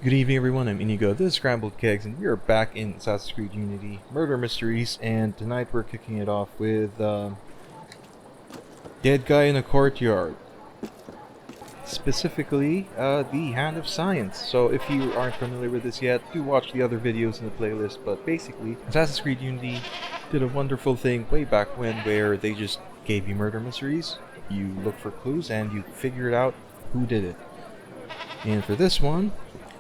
Good evening everyone, I'm Inigo, this is Scrambled Kegs, and we are back in Assassin's Creed Unity Murder Mysteries, and tonight we're kicking it off with Dead Guy in a Courtyard. Specifically, the Hand of Science. So if you aren't familiar with this yet, do watch the other videos in the playlist, but basically, Assassin's Creed Unity did a wonderful thing way back when where they just gave you murder mysteries, you look for clues, and you figure out who did it. And for this one,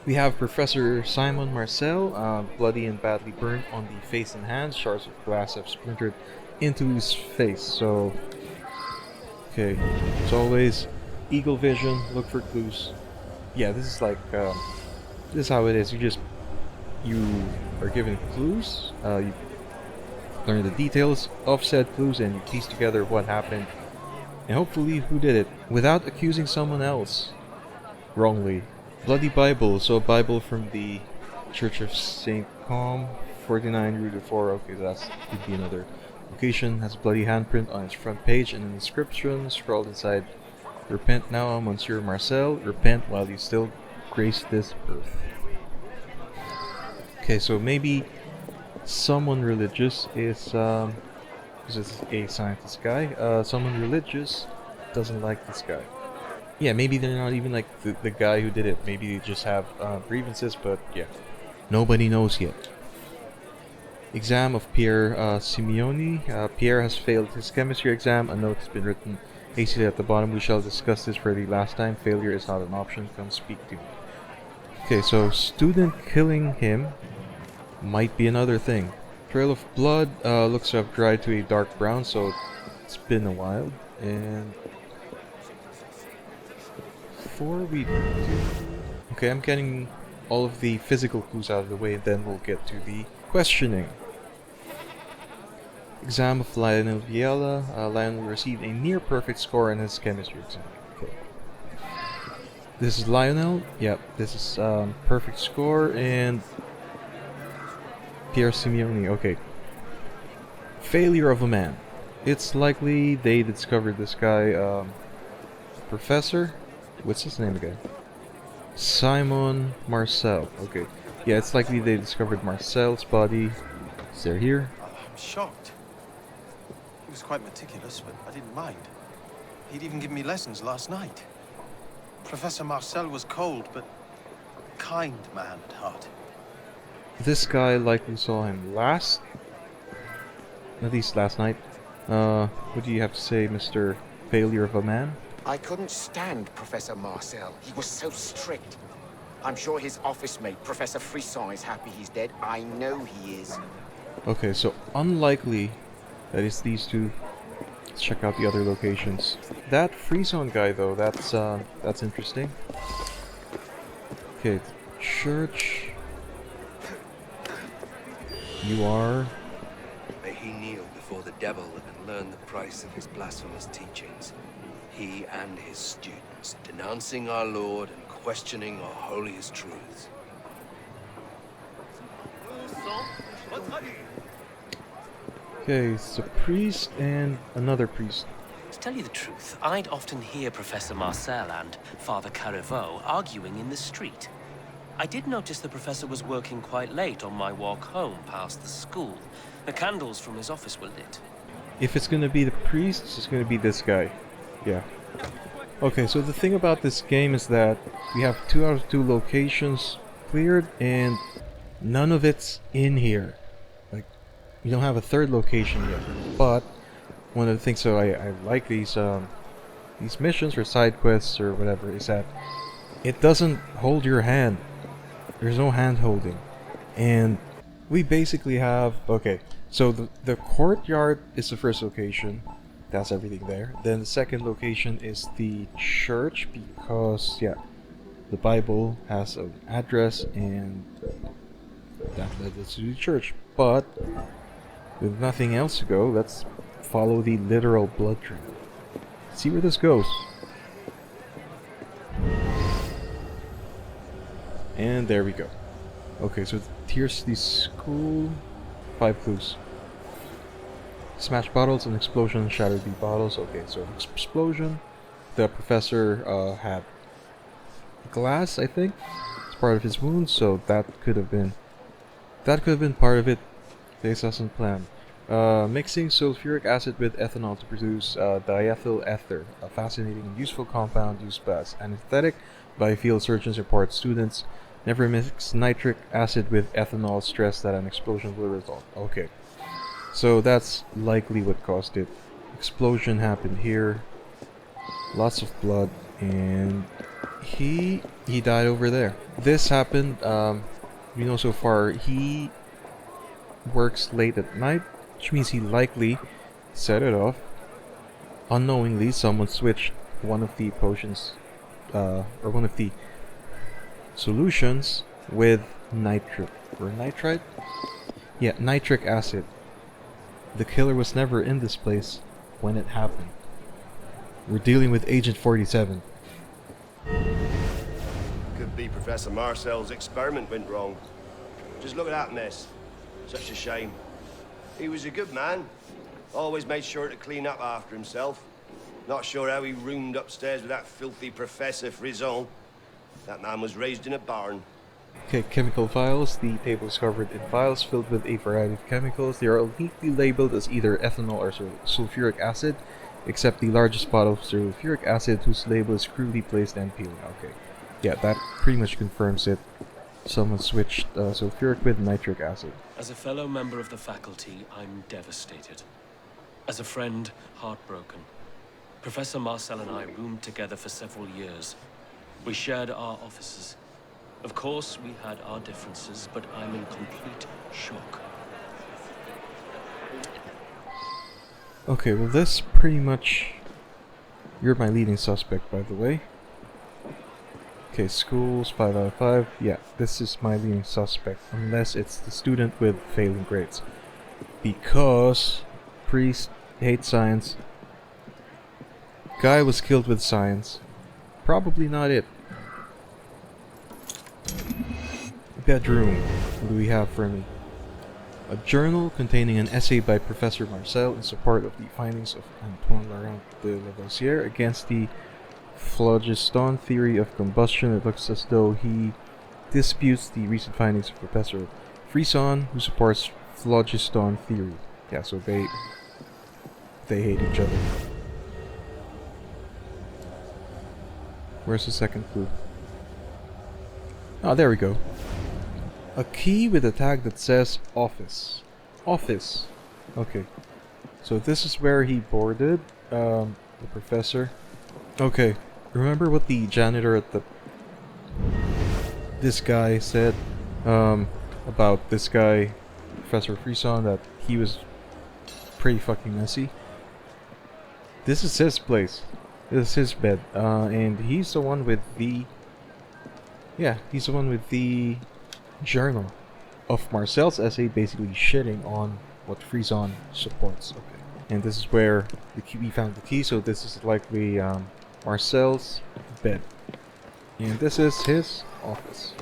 we have Professor Simon Marcel, bloody and badly burnt on the face and hands. Shards of glass have splintered into his face. So, okay, as always, eagle vision, look for clues. Yeah, this is like, this is how it is. You are given clues, you learn the details of said clues, and you piece together what happened, and hopefully who did it, without accusing someone else wrongly. Bloody Bible, so a Bible from the Church of St. Com, 49 Rue de Four. Okay, that could be another location. Has a bloody handprint on its front page and an inscription scrawled inside: "Repent now, Monsieur Marcel. Repent while you still grace this earth." Okay, so maybe someone religious is, because it's a scientist guy, someone religious doesn't like this guy. Yeah, maybe they're not even like the guy who did it. Maybe they just have grievances, but yeah. Nobody knows yet. Exam of Pierre Simeoni. Pierre has failed his chemistry exam. A note has been written hastily at the bottom. We shall discuss this for the last time. Failure is not an option. Come speak to me. Okay, so student killing him might be another thing. Trail of blood looks to have dried to a dark brown, so it's been a while. And okay, I'm getting all of the physical clues out of the way, and then we'll get to the questioning. Exam of Lionel Viella. Lionel received a near perfect score in his chemistry exam. Okay. This is Lionel. Yep, this is perfect score, and Pierre Simeoni. Okay. Failure of a man. It's likely they discovered this guy, Professor. What's his name again? Simon Marcel. Okay. Yeah, it's likely they discovered Marcel's body. Is there here? I'm shocked. He was quite meticulous, but I didn't mind. He'd even given me lessons last night. Professor Marcel was cold, but a kind man at heart. This guy likely saw him last. At least last night. What do you have to say, Mr. Failure of a Man? I couldn't stand Professor Marcel. He was so strict. I'm sure his office mate, Professor Frisson, is happy he's dead. I know he is. Okay, so unlikely that it's these two. Let's check out the other locations. That Frisson guy, though, that's interesting. Okay, church. You are... May he kneel before the devil and learn the price of his blasphemous teachings. He and his students, denouncing our Lord and questioning our holiest truths. Okay, it's a priest and another priest. To tell you the truth, I'd often hear Professor Marcel and Father Carreveau arguing in the street. I did notice the professor was working quite late on my walk home past the school. The candles from his office were lit. If it's gonna be the priest, it's gonna be this guy. Yeah. Okay, so the thing about this game is that we have 2 out of 2 locations cleared, and none of it's in here. Like, we don't have a third location yet. But one of the things I like these missions or side quests or whatever is that it doesn't hold your hand. There's no hand holding, and we basically have so the courtyard is the first location. That's everything there. Then the second location is the church, because yeah, the Bible has an address and that led us to the church. But with nothing else to go, let's follow the literal blood trail. See where this goes. And there we go. Okay, so here's the school. 5 clues. Smash bottles, an explosion shattered the bottles. Okay, so explosion. The professor had glass, I think. It's part of his wounds, so that could have been part of it. This doesn't plan. Mixing sulfuric acid with ethanol to produce diethyl ether, a fascinating and useful compound used as anesthetic by field surgeons report students. Never mix nitric acid with ethanol, stress that an explosion will result. Okay, so that's likely what caused it. Explosion happened here, lots of blood, and he died over there. This happened, we know so far, he works late at night, which means he likely set it off. Unknowingly, someone switched one of the potions, or one of the solutions with nitric, or nitrite? Yeah, nitric acid. The killer was never in this place when it happened. We're dealing with Agent 47. Could be Professor Marcel's experiment went wrong. Just look at that mess. Such a shame. He was a good man. Always made sure to clean up after himself. Not sure how he roomed upstairs with that filthy Professor Frison. That man was raised in a barn. Okay, chemical vials. The table is covered in vials filled with a variety of chemicals. They are all neatly labeled as either ethanol or sulfuric acid, except the largest bottle of sulfuric acid, whose label is crudely placed and peeled. Okay, yeah, that pretty much confirms it. Someone switched sulfuric with nitric acid. As a fellow member of the faculty, I'm devastated. As a friend, heartbroken. Professor Marcel and I roomed together for several years. We shared our offices. Of course, we had our differences, but I'm in complete shock. Okay, well this pretty much... You're my leading suspect, by the way. Okay, schools, 5 out of 5. Yeah, this is my leading suspect, unless it's the student with failing grades. Because priest hates science. Guy was killed with science. Probably not it. Bedroom. What do we have for me? A journal containing an essay by Professor Marcel in support of the findings of Antoine Laurent de Lavoisier against the phlogiston theory of combustion. It looks as though he disputes the recent findings of Professor Frison, who supports phlogiston theory. Yeah, so they hate each other. Where's the second clue? Oh, there we go. A key with a tag that says office. Office. Okay. So this is where he boarded the professor. Okay. Remember what the janitor at the... This guy said about this guy, Professor Frison, that he was pretty fucking messy? This is his place. This is his bed. And he's the one with the... Yeah, he's the one with the journal of Marcel's essay, basically shitting on what Frison supports. Okay. And this is where the key, we found the key, so this is likely Marcel's bed. And this is his office.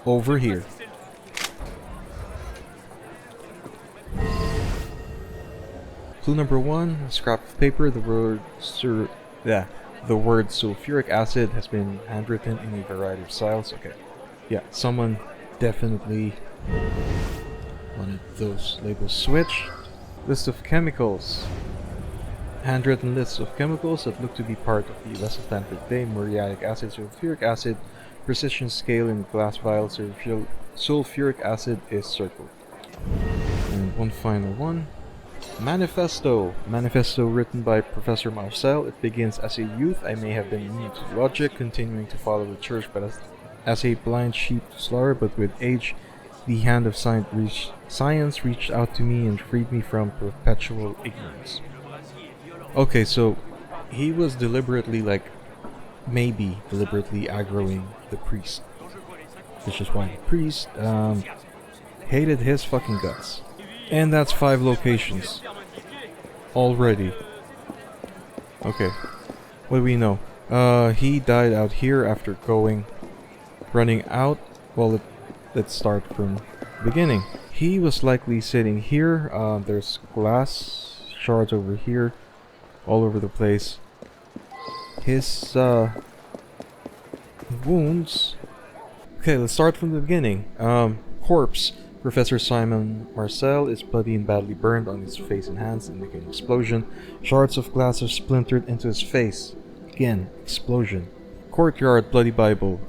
Over here. Clue number 1, a scrap of paper. The word sulfuric acid has been handwritten in a variety of styles. Okay. Yeah, someone definitely wanted those labels switched. List of chemicals. Handwritten lists of chemicals that look to be part of the lesson plan for today. Muriatic acid, sulfuric acid, precision scale in glass vial, sulfuric acid is circled. And one final one. Manifesto. Manifesto written by Professor Marcel. It begins: as a youth, I may have been immune to logic, continuing to follow the church, but as a blind sheep to slaughter, but with age, the hand of science reached out to me and freed me from perpetual ignorance. Okay, so he was deliberately, maybe deliberately aggroing the priest. Which is why the priest hated his fucking guts. And that's 5 locations. Already. Okay. What do we know? He died out here after running out. Well, let's start from the beginning. He was likely sitting here. There's glass shards over here. All over the place. His wounds Okay, let's start from the beginning. Corpse. Professor Simon Marcel is bloody and badly burned on his face and hands, indicating an explosion. Shards of glass have splintered into his face. Again, explosion. Courtyard, bloody Bible.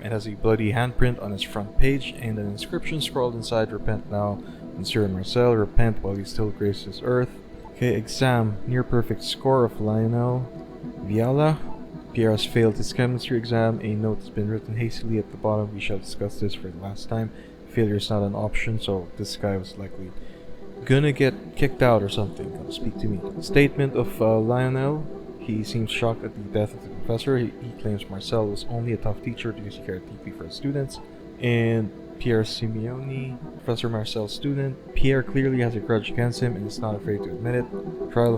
It has a bloody handprint on its front page and an inscription scrawled inside, "Repent now, Monsieur Marcel, repent while he still graces earth." Okay, exam, near perfect score of Lionel Viala. Pierre has failed his chemistry exam. A note has been written hastily at the bottom. We shall discuss this for the last time. Failure is not an option, so this guy was likely gonna get kicked out or something. Come speak to me. Statement of Lionel. He seems shocked at the death of the professor. He claims Marcel was only a tough teacher because he cared deeply for his students. And Pierre Simeoni, Professor Marcel's student. Pierre clearly has a grudge against him and is not afraid to admit it. Trail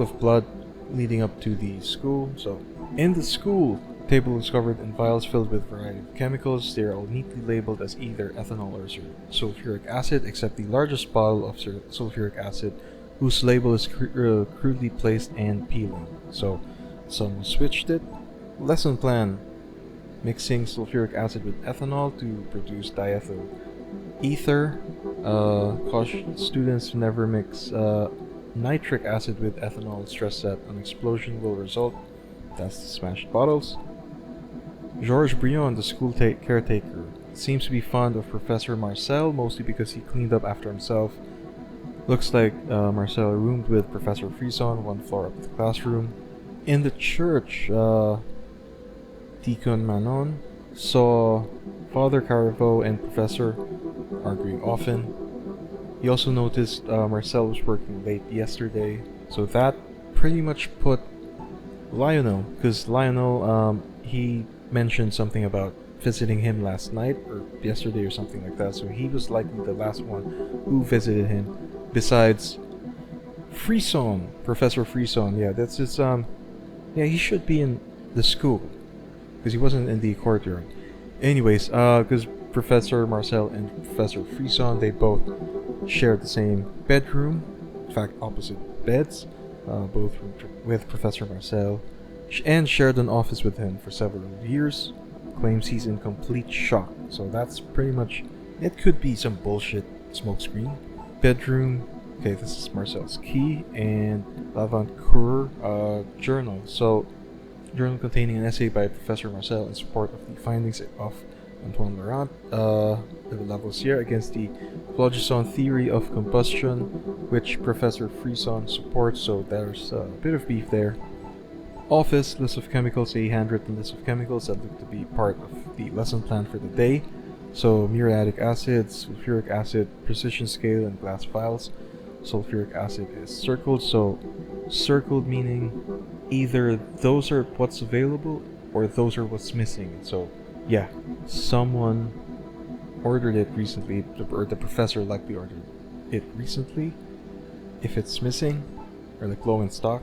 of blood leading up to the school. So, in the school, table is covered in vials filled with a variety of chemicals. They are all neatly labeled as either ethanol or sulfuric acid, except the largest bottle of sulfuric acid, whose label is crudely placed and peeling. So, someone switched it. Lesson plan: mixing sulfuric acid with ethanol to produce diethyl ether. Caution students to never mix nitric acid with ethanol. Stress that an explosion will result. That's the smashed bottles. Georges Brion, the school caretaker, seems to be fond of Professor Marcel, mostly because he cleaned up after himself. Looks like Marcel roomed with Professor Frison, one floor up the classroom. In the church, Deacon Manon saw Father Caraveau and Professor arguing often. He also noticed Marcel was working late yesterday, so that pretty much put Lionel, because Lionel, he mentioned something about visiting him last night or yesterday or something like that, so he was likely the last one who visited him, besides Frison, Professor Frison. Yeah, that's his, yeah, he should be in the school, because he wasn't in the courtyard. Anyways, because Professor Marcel and Professor Frison, they both shared the same bedroom, in fact opposite beds, both with Professor Marcel, and shared an office with him for several years. Claims he's in complete shock, so that's pretty much, it could be some bullshit smokescreen. Bedroom, okay, this is Marcel's key, and L'Aventure journal. So, journal containing an essay by Professor Marcel in support of the findings of Antoine Laurent de Lavoisier against the phlogiston theory of combustion, which Professor Frison supports, so there's a bit of beef there. Office, list of chemicals, a handwritten list of chemicals that look to be part of the lesson plan for the day. So, muriatic acid, sulfuric acid, precision scale, and glass vials. Sulfuric acid is circled, so circled meaning either those are what's available or those are what's missing. So, yeah, someone ordered it recently, or the professor likely ordered it recently, if it's missing, or like low in stock.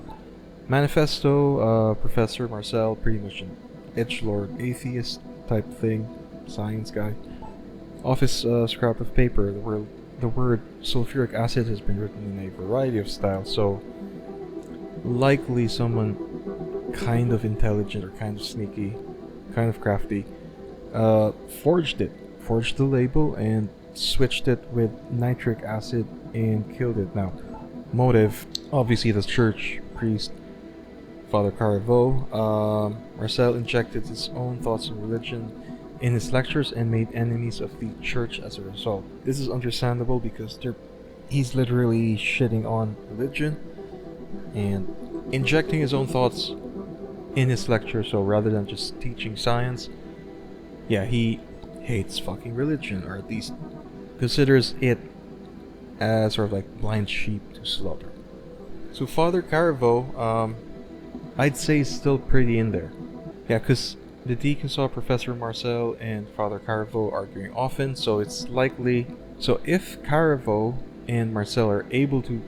Manifesto, Professor Marcel, pretty much an edgelord atheist type thing, science guy. Office scrap of paper, the word sulfuric acid has been written in a variety of styles, so likely someone kind of intelligent or kind of sneaky, kind of crafty, forged the label and switched it with nitric acid and killed it. Now, motive, obviously the church priest, Father Caraveau. Marcel injected his own thoughts on religion in his lectures and made enemies of the church as a result. This is understandable because he's literally shitting on religion and injecting his own thoughts in his lecture, so rather than just teaching science, yeah, he hates fucking religion, or at least considers it as sort of like blind sheep to slaughter. So Father Caraveau, I'd say is still pretty in there. Yeah, because the deacon saw Professor Marcel and Father Caraveau arguing often, so it's likely... So if Caraveau and Marcel are able to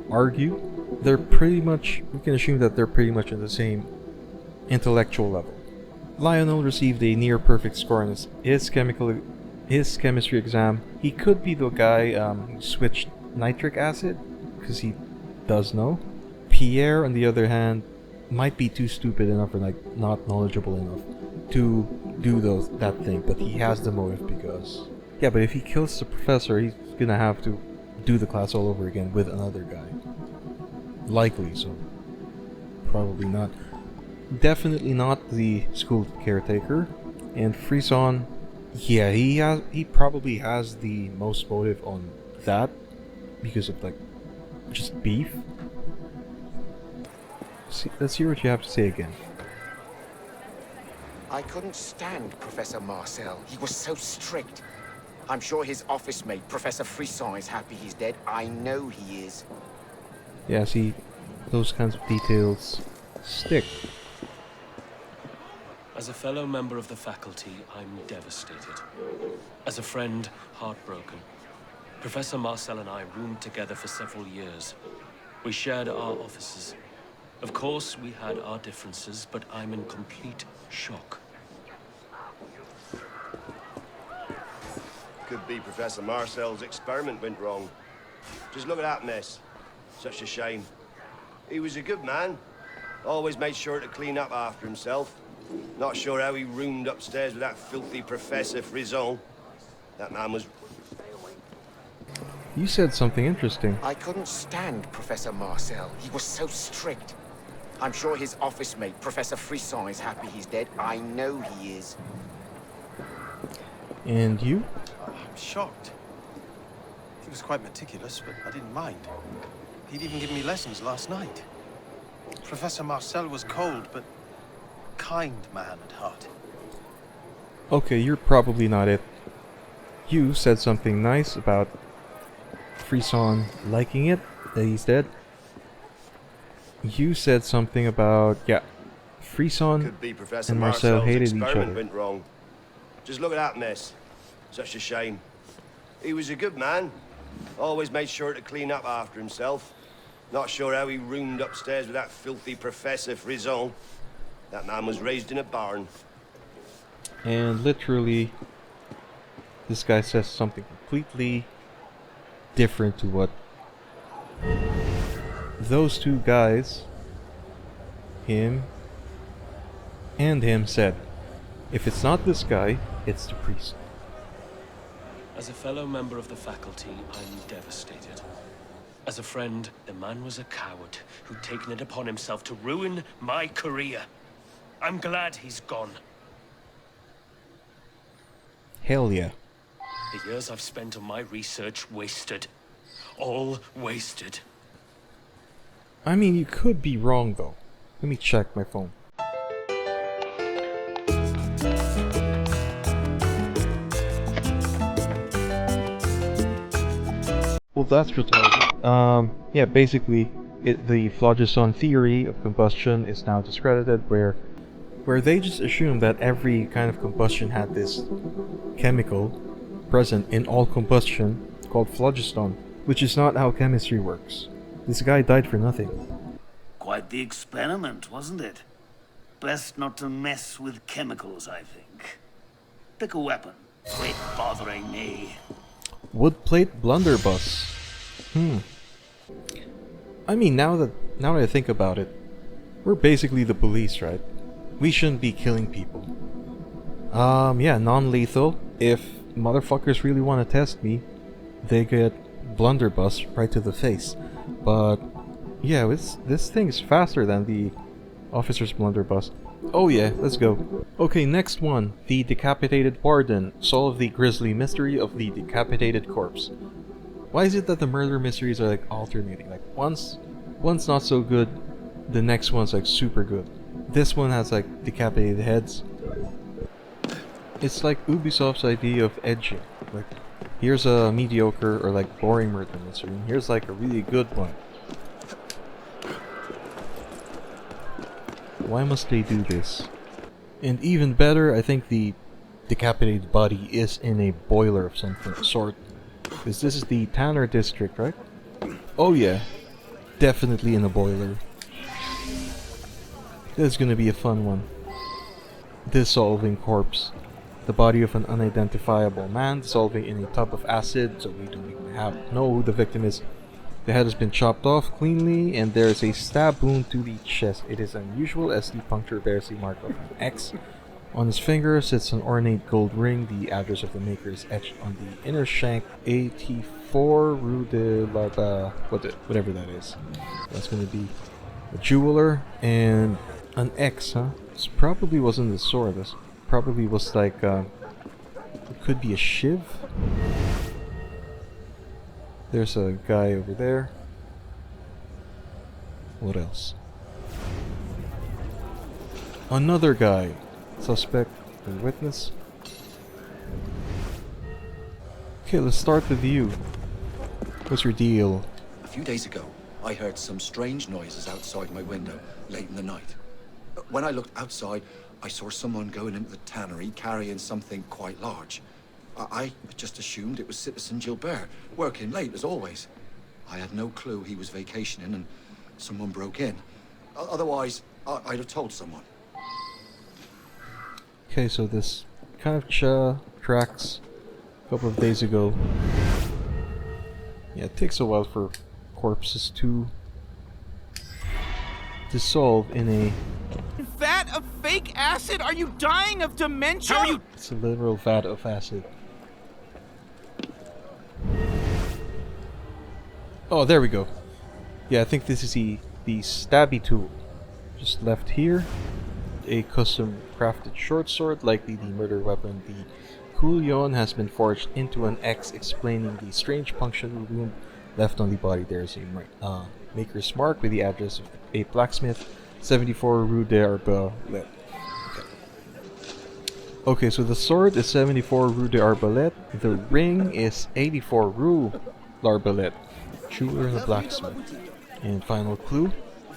argue, they're pretty much... We can assume that they're pretty much on the same intellectual level. Lionel received a near-perfect score on his chemistry exam. He could be the guy who switched nitric acid, because he does know. Pierre, on the other hand, might be too stupid enough or like not knowledgeable enough to do that thing, but he has the motive because yeah. But if he kills the professor, he's gonna have to do the class all over again with another guy. Likely, so probably not. Definitely not the school caretaker. And Frison, yeah, he probably has the most motive on that because of like just beef. Let's hear what you have to say again. I couldn't stand Professor Marcel. He was so strict. I'm sure his office mate, Professor Frison, is happy he's dead. I know he is. Yeah, see, those kinds of details stick. As a fellow member of the faculty, I'm devastated. As a friend, heartbroken. Professor Marcel and I roomed together for several years. We shared our offices. Of course, we had our differences, but I'm in complete shock. Could be Professor Marcel's experiment went wrong. Just look at that mess. Such a shame. He was a good man. Always made sure to clean up after himself. Not sure how he roomed upstairs with that filthy Professor Frison. That man was... You said something interesting. I couldn't stand Professor Marcel. He was so strict. I'm sure his office mate, Professor Frison, is happy he's dead. I know he is. And you? I'm shocked. He was quite meticulous, but I didn't mind. He'd even given me lessons last night. Professor Marcel was cold, but kind man at heart. Okay, you're probably not it. You said something nice about Frison liking it, that he's dead. You said something about, yeah, Frison Could be Professor and Marcel Marcel's hated each experiment other. went wrong. Just look at that mess. Such a shame. He was a good man. Always made sure to clean up after himself. Not sure how he roomed upstairs with that filthy Professor Frison. That man was raised in a barn. And literally, this guy says something completely different to what those two guys, him and him, said. If it's not this guy, it's the priest. As a fellow member of the faculty, I'm devastated. As a friend, the man was a coward who'd taken it upon himself to ruin my career. I'm glad he's gone. Hell yeah. The years I've spent on my research wasted. All wasted. I mean, you could be wrong though. Let me check my phone. Well, that's retarded. Yeah, basically, the phlogiston theory of combustion is now discredited, where they just assume that every kind of combustion had this chemical present in all combustion called phlogiston, which is not how chemistry works. This guy died for nothing. Quite the experiment, wasn't it? Best not to mess with chemicals, I think. Pick a weapon. Quit bothering me. Wood plate blunderbuss. I mean, now that I think about it, we're basically the police, right? We shouldn't be killing people. Yeah, non-lethal. If motherfuckers really want to test me, they get blunderbuss right to the face. But yeah, this thing is faster than the officer's blunderbuss. Oh yeah, let's go. Okay, next one. The Decapitated Warden. Solve the grisly mystery of the decapitated corpse. Why is it that the murder mysteries are like alternating? Like one's not so good, the next one's like super good. This one has like decapitated heads. It's like Ubisoft's idea of edging. Like, here's a mediocre or like boring murder mystery, and here's like a really good one. Why must they do this? And even better, I think the decapitated body is in a boiler of some sort. Because this is the Tanner district, right? Oh yeah, definitely in a boiler. This is gonna be a fun one. Dissolving corpse. The body of an unidentifiable man dissolving in a tub of acid, so we don't even know who the victim is. The head has been chopped off cleanly, and there is a stab wound to the chest. It is unusual as the puncture bears the mark of an X. On his finger sits an ornate gold ring. The address of the maker is etched on the inner shank, 84 Rue de l'Arba, whatever that is. That's going to be a jeweler, and an X, huh? This probably wasn't the sword. This probably was like, it could be a shiv. There's a guy over there. What else? Another guy. Suspect and witness. Okay, let's start the view. What's your deal? A few days ago, I heard some strange noises outside my window late in the night. When I looked outside, I saw someone going into the tannery carrying something quite large. I just assumed it was Citizen Gilbert, working late as always. I had no clue he was vacationing and someone broke in. Otherwise, I'd have told someone. Okay, so this kind of tracks a couple of days ago. Yeah, it takes a while for corpses to dissolve in a... Vat of fake acid? Are you dying of dementia? How are you? It's a literal vat of acid. Oh, there we go. Yeah, I think this is the stabby tool. Just left here. A custom crafted short sword, likely the murder weapon. The Couillon has been forged into an X, explaining the strange punctual wound left on the body. There's a maker's mark with the address of a blacksmith, 74 Rue de Arbalète. Okay, so the sword is 74 Rue de Arbalète. The ring is 84 Rue l'Arbalète. Jeweler and a blacksmith. And final clue.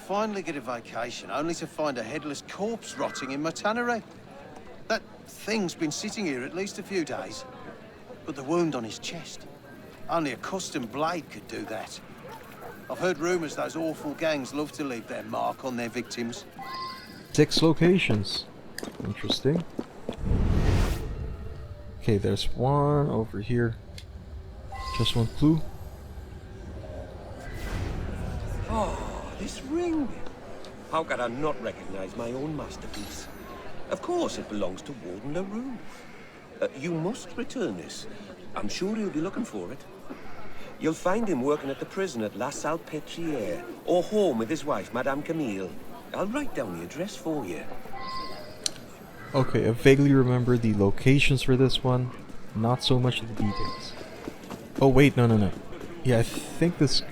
Finally get a vacation, only to find a headless corpse rotting in my tannery. That thing's been sitting here at least a few days. But the wound on his chest, only a custom blade could do that. I've heard rumors those awful gangs love to leave their mark on their victims. 6 locations. Interesting. Okay, there's one over here. Just one clue. Oh, this ring. How could I not recognize my own masterpiece? Of course it belongs to Warden LaRue. You must return this. I'm sure he'll be looking for it. You'll find him working at the prison at La Salpêtrière, or home with his wife, Madame Camille. I'll write down the address for you. Okay, I vaguely remember the locations for this one, not so much the details. Oh wait, no. Yeah, I think this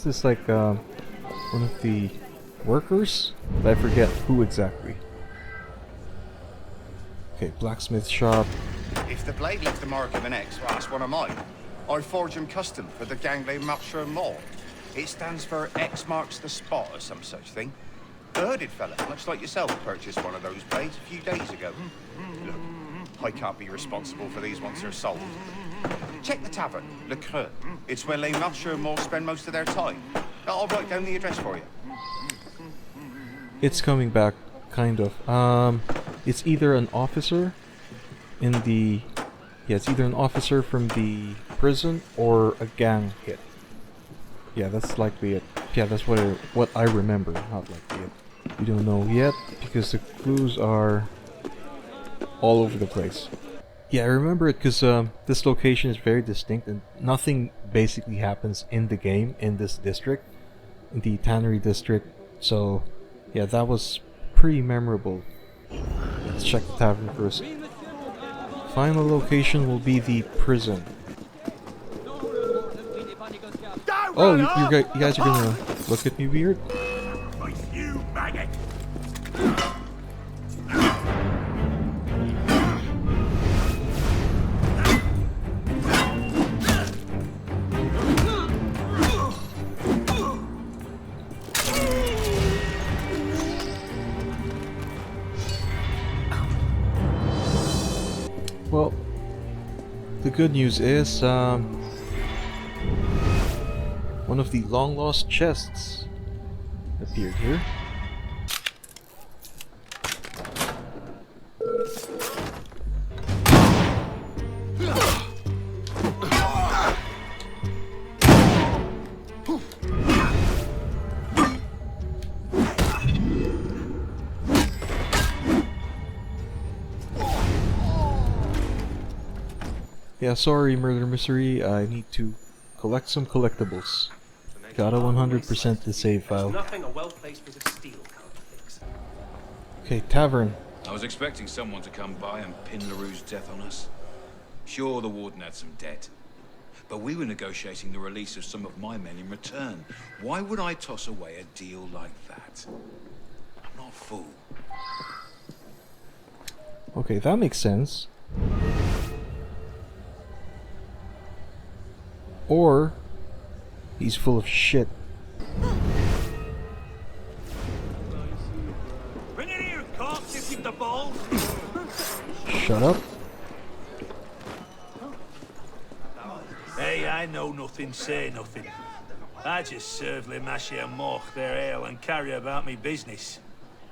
is like one of the workers, but I forget who exactly. Okay, blacksmith shop. If the blade left the mark of an X, well, that's one of mine. I forge them custom for the Gangley Marcher Law. It stands for X marks the spot or some such thing. The hooded fella, much like yourself, purchased one of those blades a few days ago. Look, I can't be responsible for these once they're sold. Check the tavern, Le Creux. It's where Les Marcheurs Morts spend most of their time. I'll write down the address for you. It's coming back, kind of. It's either an officer in the... Yeah, it's either an officer from the prison or a gang hit. Yeah, that's likely it. Yeah, that's what I remember, not likely it. We don't know yet, because the clues are all over the place. Yeah, I remember it because this location is very distinct and nothing basically happens in the game in this district, in the Tannery district. So, yeah, that was pretty memorable. Let's check the tavern first. Final location will be the prison. Oh, you guys are gonna look at me weird? You maggot! Well, the good news is, one of the long-lost chests appeared here. Yeah, sorry, Murder Mystery. I need to collect some collectibles. Gotta 100% the save file. Nothing a well-placed bit of steel can't fix. Okay, tavern. I was expecting someone to come by and pin LaRue's death on us. Sure, the Warden had some debt. But we were negotiating the release of some of my men in return. Why would I toss away a deal like that? I'm not a fool. Okay, that makes sense. Or he's full of shit. Bring it here, cops, you keep the balls. Shut up. Hey, I know nothing, say nothing. I just serve Les Machers Morts their ale and carry about me business.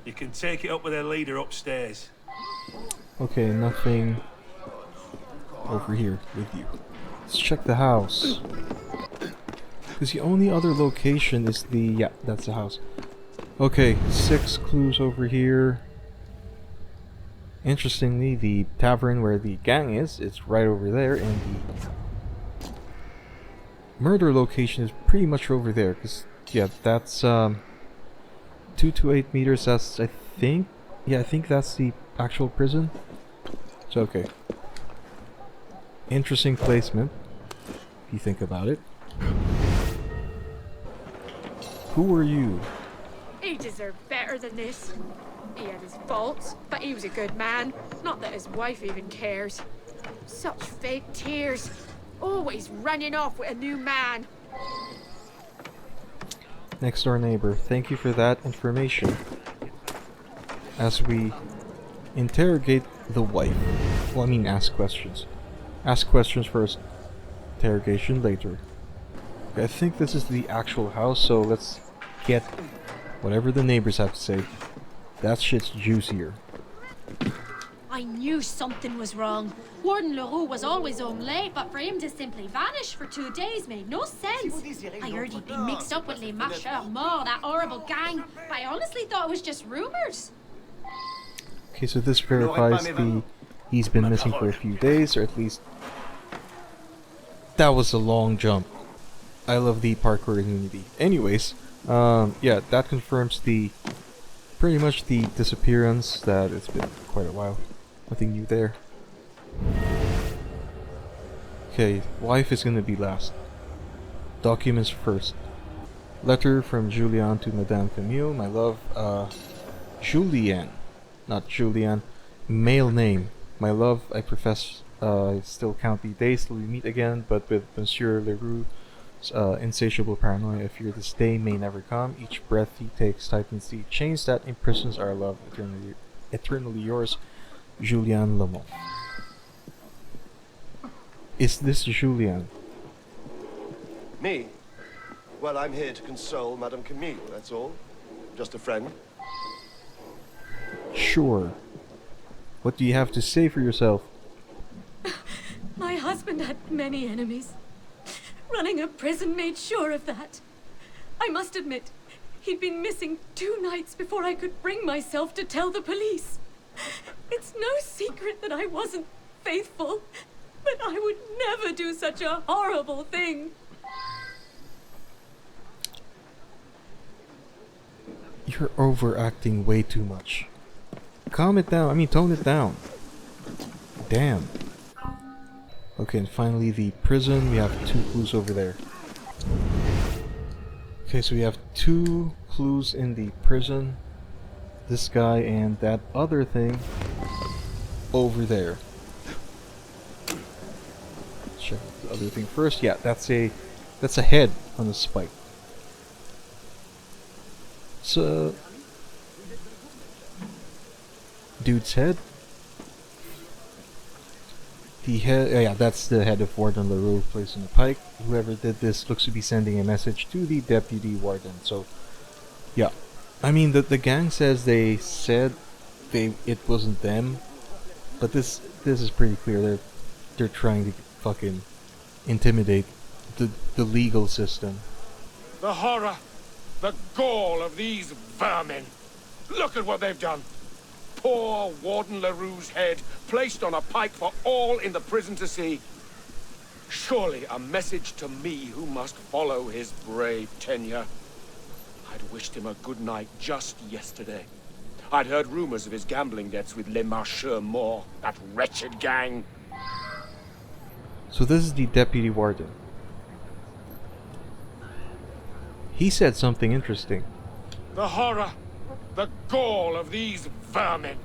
You can take it up with their leader upstairs. Okay, nothing over here with you. Let's check the house. Because the only other location is the... yeah, that's the house. Okay, 6 clues over here. Interestingly, the tavern where the gang is, it's right over there, and the murder location is pretty much over there. Because, yeah, that's 2 to 8 meters, that's, I think... yeah, I think that's the actual prison. So, okay. Interesting placement, if you think about it. Who are you? He deserved better than this. He had his faults, but he was a good man. Not that his wife even cares. Such fake tears. Always running off with a new man. Next door neighbor, thank you for that information. As we interrogate the wife. Well, I mean ask questions. Ask questions first. Interrogation later. Okay, I think this is the actual house, so let's get whatever the neighbors have to say. That shit's juicier. I knew something was wrong. Warden Leroux was always home late, but for him to simply vanish for 2 days made no sense. I heard he'd been mixed up with Les Machers Morts, that horrible gang, but I honestly thought it was just rumors. Okay, so this verifies the... he's been missing for a few days, or at least... that was a long jump. I love the parkour immunity. Anyways, yeah, that confirms the... pretty much the disappearance, that it's been quite a while. Nothing new there. Okay, wife is gonna be last. Documents first. Letter from Julian to Madame Camille. My love, Julian. Not Julian. Male name. My love, I profess, I still count the days till we meet again, but with Monsieur Leroux's insatiable paranoia, I fear this day may never come. Each breath he takes tightens the chains that imprisons our love. Eternally yours, Julien Lamont. Is this Julien? Me? Well, I'm here to console Madame Camille, that's all. Just a friend. Sure. What do you have to say for yourself? My husband had many enemies. Running a prison made sure of that. I must admit, he'd been missing 2 nights before I could bring myself to tell the police. It's no secret that I wasn't faithful, but I would never do such a horrible thing. You're overacting way too much. Calm it down. I mean, tone it down. Damn. Okay, and finally the prison. We have 2 clues over there. Okay, so we have 2 clues in the prison. This guy and that other thing over there. Check the other thing first. Yeah, that's a head on a spike. So, dude's head. The head, yeah, that's the head of Warden Leroux placed on the pike. Whoever did this looks to be sending a message to the deputy warden. So, yeah, I mean the gang says they said it wasn't them, but this is pretty clear. They're trying to fucking intimidate the legal system. The horror, the gall of these vermin. Look at what they've done. Poor Warden Leroux's head, placed on a pike for all in the prison to see. Surely a message to me who must follow his brave tenure. I'd wished him a good night just yesterday. I'd heard rumors of his gambling debts with Les Marcheurs Morts, that wretched gang. So this is the deputy warden. He said something interesting. The horror, the gall of these vermin.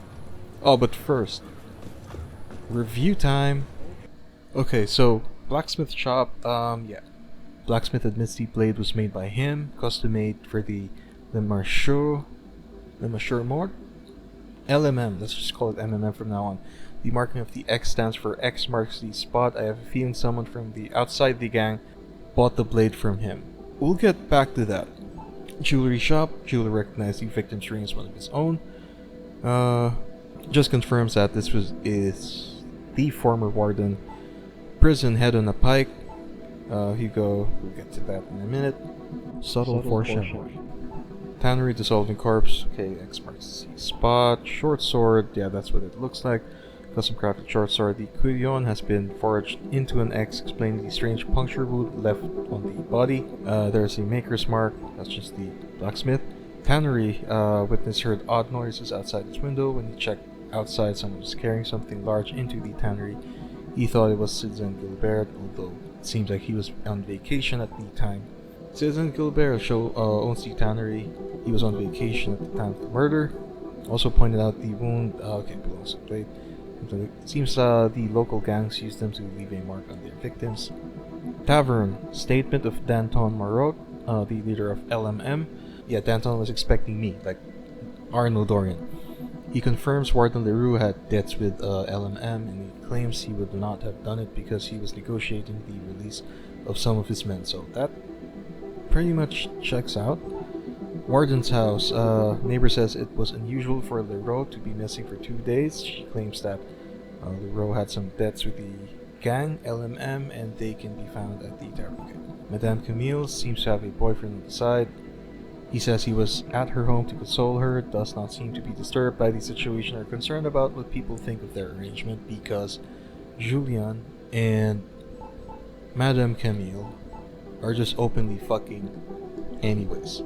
Oh, but first, review time. Okay, so blacksmith shop. Yeah, blacksmith admits the blade was made by him, custom made for the Marcheur Mort. LMM. Let's just call it MMM from now on. The marking of the X stands for X marks the spot. I have a feeling someone from the outside the gang bought the blade from him. We'll get back to that. Jewelry shop. Jeweler recognized the victim's ring as one of his own. Just confirms that this is the former warden. Prison head on a pike. Hugo, we'll get to that in a minute. Subtle foreshadowing. Tannery dissolving corpse. Okay, X marks the spot. Short sword. Yeah, that's what it looks like. Custom crafted short sword. The Couillon has been forged into an X, explaining the strange puncture wound left on the body. There's a maker's mark. That's just the blacksmith. Tannery. Witness heard odd noises outside his window. When he checked outside, someone was carrying something large into the tannery. He thought it was Citizen Gilbert, although it seems like he was on vacation at the time. Citizen Gilbert owns the tannery. He was on vacation at the time of the murder. Also pointed out the wound belongs to the blade. It seems the local gangs used them to leave a mark on their victims. Tavern. Statement of Danton Marot, the leader of LMM. Yeah, Danton was expecting me, like Arnold Dorian. He confirms Warden Leroux had debts with LMM, and he claims he would not have done it because he was negotiating the release of some of his men. So that pretty much checks out. Warden's house. Neighbor says it was unusual for Leroux to be missing for 2 days. She claims that Leroux had some debts with the gang, LMM, and they can be found at the tavern. Madame Camille seems to have a boyfriend on the side. He says he was at her home to console her, does not seem to be disturbed by the situation or concerned about what people think of their arrangement because Julian and Madame Camille are just openly fucking anyways.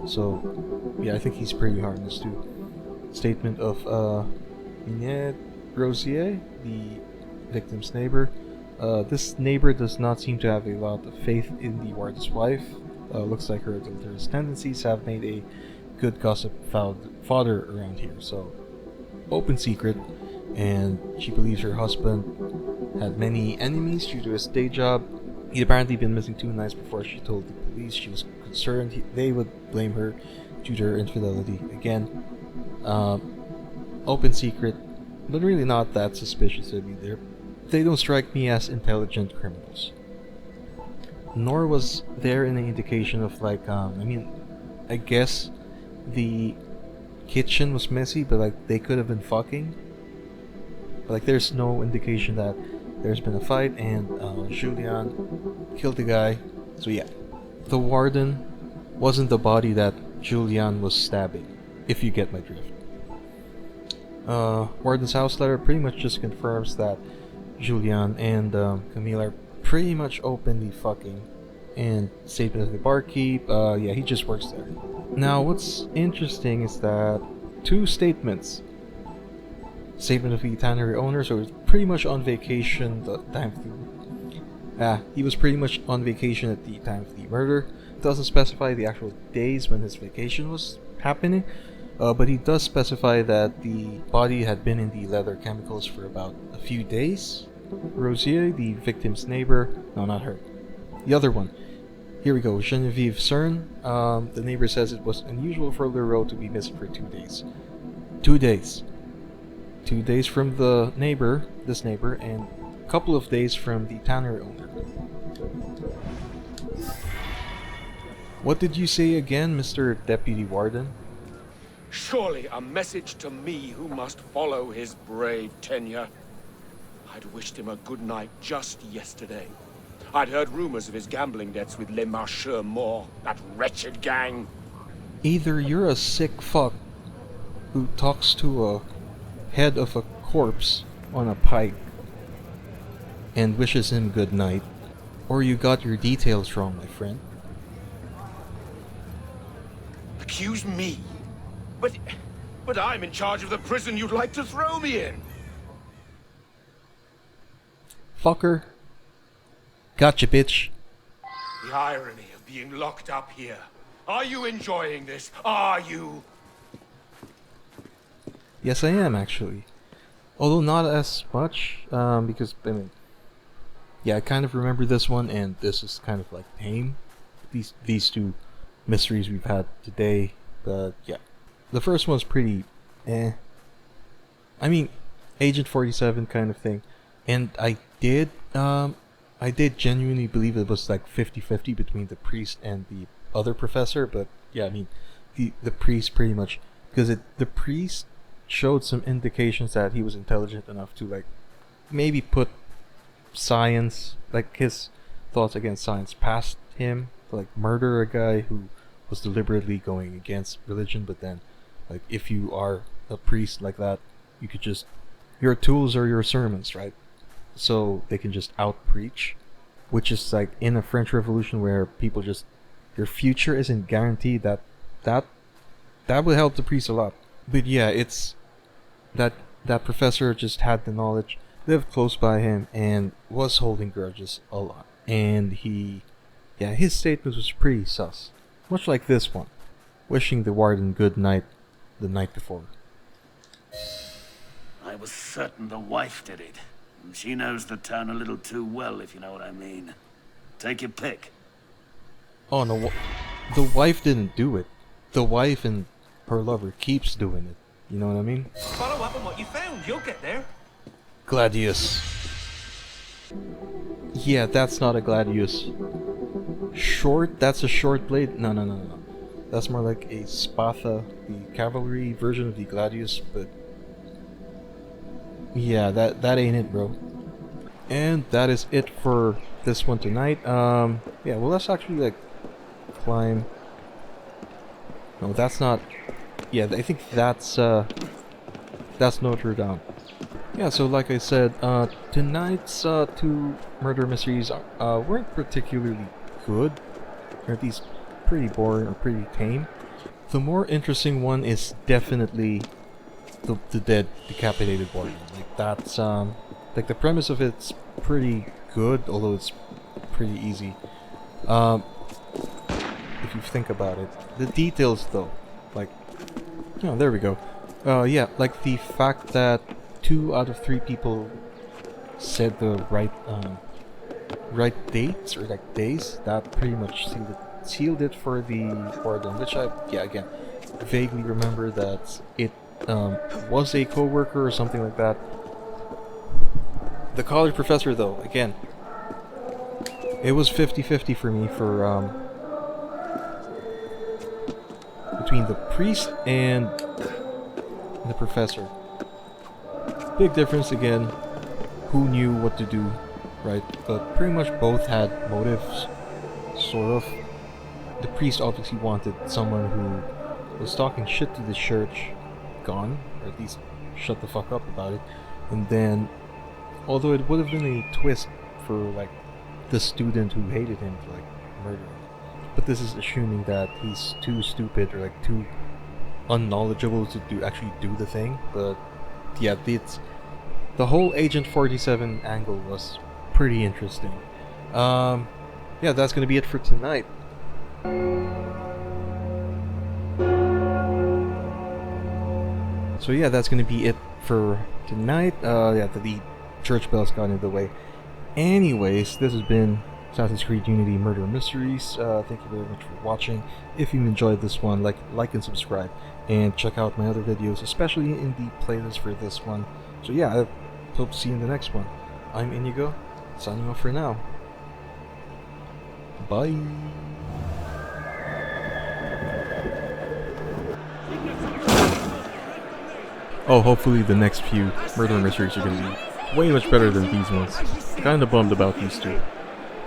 So, yeah, I think he's pretty harmless too. Statement of Minette Rosier, the victim's neighbor. This neighbor does not seem to have a lot of faith in the warden's wife. Looks like her adulterous tendencies have made a good gossip fodder around here. So, open secret, and she believes her husband had many enemies due to his day job. He'd apparently been missing 2 nights before she told the police. She was concerned they would blame her due to her infidelity. Again, open secret, but really not that suspicious of either. They don't strike me as intelligent criminals. Nor was there any indication of I guess the kitchen was messy, but they could have been fucking. But there's no indication that there's been a fight and Julian killed the guy. So yeah, the warden wasn't the body that Julian was stabbing, if you get my drift. Warden's house letter pretty much just confirms that Julian and Camille are pretty much openly fucking. And statement of the barkeep, yeah, he just works there. Now, what's interesting is that 2 statements. Statement of the tannery owner, so he was pretty much on vacation the time of the... he was pretty much on vacation at the time of the murder. It doesn't specify the actual days when his vacation was happening, but he does specify that the body had been in the leather chemicals for about a few days. Rosier, the victim's neighbor, no, not her, the other one. Here we go, Genevieve Cern. The neighbor says it was unusual for Leroux to be missing for 2 days. 2 days. 2 days from this neighbor, and a couple of days from the tannery owner. What did you say again, Mr. Deputy Warden? Surely a message to me who must follow his brave tenure. I'd wished him a good night just yesterday. I'd heard rumors of his gambling debts with Les Marcheurs Morts, that wretched gang. Either you're a sick fuck who talks to a head of a corpse on a pike, and wishes him good night. Or you got your details wrong, my friend. Accuse me? But I'm in charge of the prison you'd like to throw me in. Fucker. Gotcha, bitch. The irony of being locked up here. Are you enjoying this? Are you? Yes, I am, actually. Although not as much, because, I mean... Yeah, I kind of remember this one, and this is kind of like tame. These two mysteries we've had today, but yeah. The first one's pretty eh. I mean, Agent 47 kind of thing. And I did genuinely believe it was like 50-50 between the priest and the other professor, but yeah, I mean, the priest pretty much, because the priest showed some indications that he was intelligent enough to like maybe put science, like his thoughts against science, past him, to, like murder a guy who was deliberately going against religion. But then, like, if you are a priest like that, you could just, your tools are your sermons, right? So they can just out preach, which is like in a French Revolution where people just, your future isn't guaranteed. That would help the priest a lot. But yeah, it's that professor just had the knowledge, lived close by him, and was holding grudges a lot. And his statement was pretty sus. Much like this one, wishing the warden good night the night before. I was certain the wife did it. And she knows the town a little too well, if you know what I mean. Take your pick. Oh no, the wife didn't do it. The wife and her lover keeps doing it. You know what I mean? Follow up on what you found. You'll get there. Gladius. Yeah, that's not a gladius. Short? That's a short blade? No. That's more like a spatha, the cavalry version of the gladius, but... yeah, that ain't it, bro. And that is it for this one tonight. Yeah, well, let's actually, like, climb... No, that's not... yeah, I think that's Notre Dame. Yeah, so like I said, tonight's two murder mysteries weren't particularly good, or at least pretty boring or pretty tame. The more interesting one is definitely the dead, decapitated Warden. Like that's like the premise of it's pretty good, although it's pretty easy. If you think about it, the details though, like, oh, there we go. Yeah, like the fact that 2 out of 3 people said the right dates or like days, that pretty much sealed it for the Warden, which I again vaguely remember that it was a co-worker or something like that. The college professor though, again, it was 50-50 for me for between the priest and the professor. Big difference again, who knew what to do, right? But pretty much both had motives, sort of. The priest obviously wanted someone who was talking shit to the church gone, or at least shut the fuck up about it. And then, although it would have been a twist for like the student who hated him to like murder him, but this is assuming that he's too stupid or like too unknowledgeable to actually do the thing. But yeah, the whole Agent 47 angle was pretty interesting. Yeah, that's gonna be it for tonight. So yeah, that's gonna be it for tonight. Yeah, the church bells got in the way. Anyways, this has been Assassin's Creed Unity Murder Mysteries. Thank you very much for watching. If you enjoyed this one, like and subscribe, and check out my other videos, especially in the playlist for this one. So yeah, I hope to see you in the next one. I'm Inigo, signing off for now. Bye. Oh, hopefully the next few murder mysteries are going to be way much better than these ones. Kinda bummed about these two.